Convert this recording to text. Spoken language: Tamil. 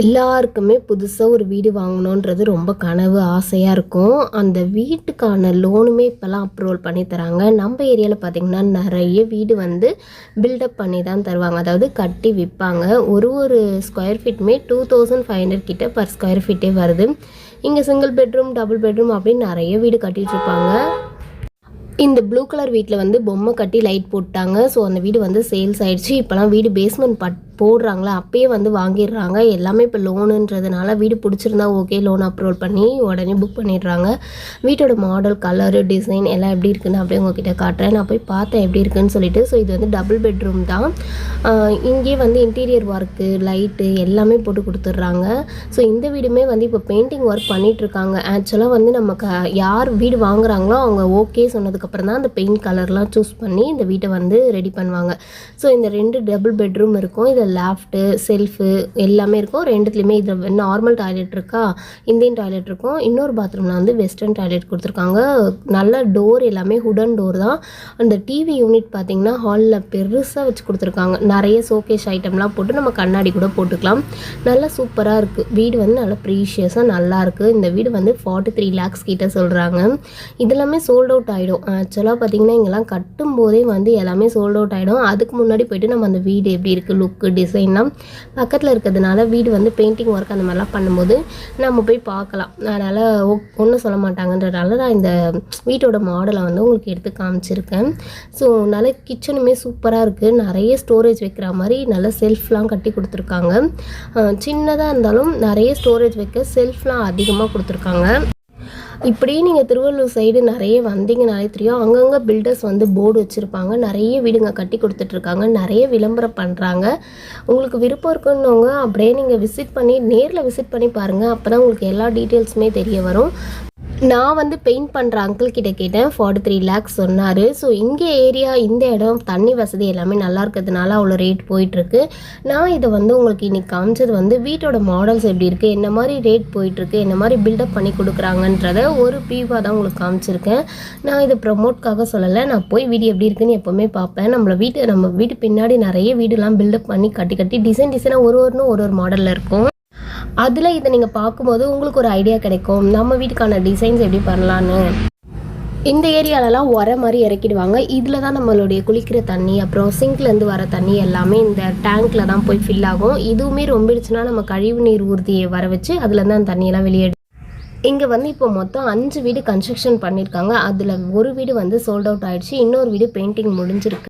எல்லாருக்குமே புதுசா ஒரு வீடு வாங்கணுன்றது ரொம்ப கனவு, ஆசையா இருக்கும். அந்த வீட்டுக்கான லோனுமே இப்போலாம் அப்ரூவல் பண்ணி தராங்க. நம்ம ஏரியால பார்த்தீங்கன்னா, நெறைய வீடு வந்து பில்டப் பண்ணி தான் தருவாங்க. அதாவது கட்டி விப்பாங்க. ஒரு ஸ்கொயர் ஃபீட்டுமே 2500 கிட்ட பர் ஸ்கொயர் ஃபீட்டே வருது. இங்க சிங்கிள் பெட்ரூம், டபுள் பெட்ரூம் அப்படின்னு நெறைய வீடு கட்டிட்டுருப்பாங்க. இந்த ப்ளூ கலர் வீட்ல வந்து பொம்மை கட்டி லைட் போட்டாங்க. ஸோ அந்த வீடு வந்து சேல்ஸ் ஆயிடுச்சு. இப்போலாம் வீடு பேஸ்மெண்ட் போடுறாங்களா, அப்பயே வந்து வாங்கிடுறாங்க. எல்லாமே இப்போ லோனுன்றதுனால வீடு பிடிச்சிருந்தா ஓகே, லோன் அப்ரூவல் பண்ணி உடனே புக் பண்ணிடுறாங்க. வீட்டோட மாடல், கலரு, டிசைன் எல்லாம் எப்படி இருக்குன்னு அப்படியே உங்ககிட்ட காட்டுறேன். நான் போய் பார்த்தேன் எப்படி இருக்குன்னு சொல்லிட்டு. ஸோ இது வந்து டபுள் பெட்ரூம் தான். இங்கேயே வந்து இன்டீரியர் ஒர்க்கு, லைட்டு எல்லாமே போட்டு கொடுத்துட்றாங்க. ஸோ இந்த வீடுமே வந்து இப்போ பெயிண்டிங் ஒர்க் பண்ணிகிட்ருக்காங்க. ஆக்சுவலாக வந்து நம்ம யார் வீடு வாங்குறாங்களோ அவங்க ஓகே சொன்னதுக்கப்புறம் தான் அந்த பெயிண்ட் கலர்லாம் சூஸ் பண்ணி இந்த வீட்டை வந்து ரெடி பண்ணுவாங்க. ஸோ இந்த 2 டபுள் பெட்ரூம் இருக்கும். இதில் லேஃப்ட்டு, செல்ஃபு எல்லாமே இருக்கும். 2த்துலேயுமே இதில் நார்மல் டாய்லெட் இருக்கா, இந்தியன் டாய்லெட் இருக்கும். இன்னொரு பாத்ரூமில் வந்து வெஸ்டர்ன் டாய்லெட் கொடுத்துருக்காங்க. நல்ல டோர் எல்லாமே வுடன் டோர் தான். அந்த டிவி யூனிட் பார்த்திங்கன்னா ஹாலில் பெருசாக வச்சு கொடுத்துருக்காங்க. நிறைய ஷோகேஸ் ஐட்டம்லாம் போட்டு நம்ம கண்ணாடி கூட போட்டுக்கலாம். நல்லா சூப்பராக இருக்குது. வீடு வந்து நல்லா ப்ரீஷியஸாக நல்லாயிருக்கு. இந்த வீடு வந்து 43 lakhs கிட்ட சொல்கிறாங்க. இதெல்லாமே சோல்ட் அவுட் ஆகிடும். ஆக்சுவலாக பார்த்திங்கன்னா இங்கெல்லாம் கட்டும்போதே வந்து எல்லாமே சோல்ட் அவுட் ஆகிடும். அதுக்கு முன்னாடி போய்ட்டு நம்ம அந்த வீடு எப்படி இருக்குது, லுக்கு, டிசைன்லாம் பக்கத்தில் இருக்கிறதுனால வீடு வந்து பெயிண்டிங் ஒர்க் அந்த மாதிரிலாம் பண்ணும்போது நம்ம போய் பார்க்கலாம். அதனால் ஒன்றும் சொல்ல மாட்டாங்கன்றதுனால நான் இந்த வீட்டோட மாடலை வந்து உங்களுக்கு எடுத்து காமிச்சிருக்கேன். ஸோ நல்ல கிச்சனுமே சூப்பராக இருக்குது. நிறைய ஸ்டோரேஜ் வைக்கிற மாதிரி நல்ல செல்ஃப்லாம் கட்டி கொடுத்துருக்காங்க. சின்னதாக இருந்தாலும் நிறைய ஸ்டோரேஜ் வைக்க செல்ஃப்லாம் அதிகமாக கொடுத்துருக்காங்க. இப்படியே நீங்கள் திருவள்ளூர் சைடு நிறைய வந்தீங்கனாலே தெரியும். அங்கங்கே பில்டர்ஸ் வந்து போர்டு வச்சுருப்பாங்க. நிறைய வீடுங்க கட்டி கொடுத்துட்ருக்காங்க. நிறைய விளம்பரம் பண்ணுறாங்க. உங்களுக்கு விருப்பம் இருக்குன்னவங்க அப்படியே நீங்கள் நேரில் விசிட் பண்ணி பாருங்கள். அப்போ தான் உங்களுக்கு எல்லா டீட்டெயில்ஸுமே தெரிய வரும். நான் வந்து பெயிண்ட் பண்ணுற அங்கிள் கிட்ட கேட்டேன். 43 lakhs சொன்னார். ஸோ இங்கே ஏரியா, இந்த இடம், தண்ணி வசதி எல்லாமே நல்லா இருக்கிறதுனால அவ்வளோ ரேட் போயிட்டுருக்கு. நான் இதை வந்து உங்களுக்கு இன்றைக்கி காமிச்சது வந்து வீட்டோட மாடல்ஸ் எப்படி இருக்குது, என்ன மாதிரி ரேட் போயிட்டுருக்கு, என்ன மாதிரி பில்டப் பண்ணி கொடுக்குறாங்கன்றத ஒரு ப்ரீவாக தான் உங்களுக்கு காமிச்சிருக்கேன். நான் இதை ப்ரமோட்காக சொல்லலை. நான் போய் வீடு எப்படி இருக்குன்னு எப்போவுமே பார்ப்பேன். நம்ம வீட்டு பின்னாடி நிறைய வீடுலாம் பில்டப் பண்ணி கட்டி டிசைனாக ஒரு மாடலில் இருக்கும். அதில் இதை நீங்கள் பார்க்கும்போது உங்களுக்கு ஒரு ஐடியா கிடைக்கும், நம்ம வீட்டுக்கான டிசைன்ஸ் எப்படி பண்ணலான்னு. இந்த ஏரியாலலாம் உர மாதிரி இறக்கிடுவாங்க. இதில் தான் நம்மளுடைய குளிக்கிற தண்ணி, அப்புறம் சிங்க்லேருந்து வர தண்ணி எல்லாமே இந்த டேங்க்கில் தான் போய் ஃபில் ஆகும். இதுவுமே ரொம்பிடுச்சுன்னா நம்ம கழிவு நீர் ஊர்தியை வர வச்சு அதுலேருந்து அந்த தண்ணியெல்லாம் வெளியே. இங்கே வந்து இப்போ மொத்தம் 5 வீடு கன்ஸ்ட்ரக்ஷன் பண்ணியிருக்காங்க. அதில் ஒரு வீடு வந்து சோல்ட் அவுட் ஆகிடுச்சு. இன்னொரு வீடு பெயிண்டிங் முடிஞ்சிருக்கு.